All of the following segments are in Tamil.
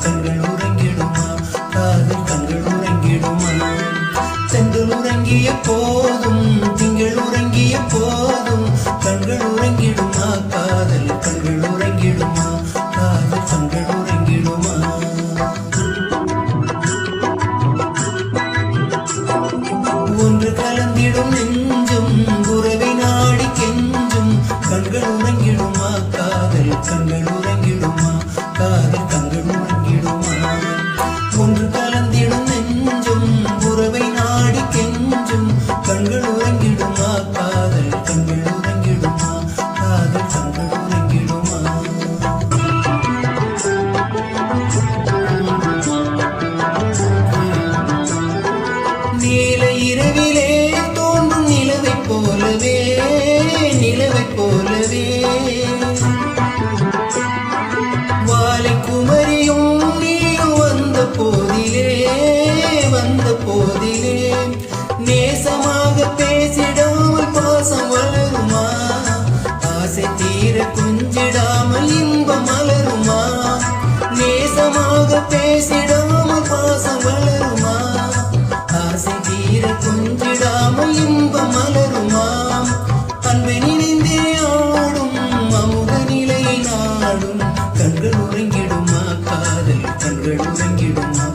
கண்கள் உறங்கிடுமா காதல் கண்கள் உறங்கிடுமா செங்கல் உறங்கிய போதும் திங்கள் உறங்கிய போதும் கண்கள் உறங்கிடுமா காதல் கண்கள் உறங்கிடுமா காதல் கண்கள் உறங்கிடுமா ஒன்று கலந்திடும் நெஞ்சும் உறவை நாடி கெஞ்சும் கண்கள் உறங்கிடுமா காதல் கண்கள் உறங்கிடுமா காதல் கண்கள் உறங்கிடுமா ஒன்று கலந்திடும் நெஞ்சும் உறவை நாடி கெஞ்சும் கண்கள் உறங்கிடுமா காதல் கண்கள் உறங்கிடுமா காதல் கண்கள் உறங்கிடுமா நீல இரவிலே தோன்றும் நிலவைப் போலவே நிலவைப் போலவே வாலை குமரியும் நீயும் வந்த போதிலே நேசமாக பேசிடாமல் பாசம் வளருமா ஆசை தீர கொஞ்சிடாமல் இன்பம் மலருமா நேசமாக பேசிடாமல் பாசம் வளருமா ஆசை தீர கொஞ்சிடாமல் இன்பம் மலருமா அன்பை நினைந்தே ஆடும் அமுத நிலையை நாடும் கண்கள் உறங்கிடுமா காதல் கண்கள் உறங்கிடுமா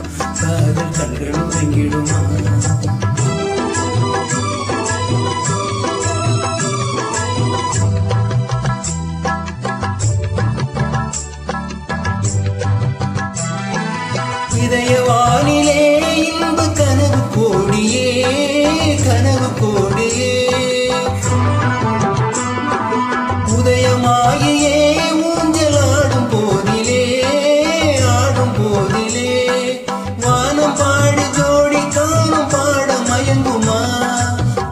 காதல் கண்கள் உறங்கிடுமா இதயவானிலே இன்ப கனவு கோடியே கனவு கோடியே உதயமாகியே ஊஞ்சலாடும் போதிலே வானம் பாடி ஜோடி காணும் பாட மயங்குமா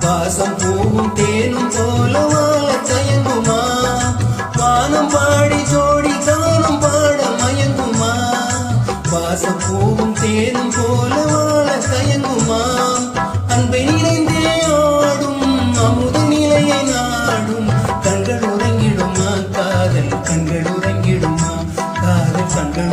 வாசம் பூவும் தேனும் போல வாழ தயங்குமா வானம் பாடி ஜோடி காணும் பாட மயங்குமா வாசம் பூவும் தேனும் போல வாழ தயங்குமா அன்பை நிறைந்தே ஆடும் அமுத நிலையை நாடும் கண்கள் உறங்கிடுமா காதல் கண்கள் உறங்கிடுமா காதல் கண்கள்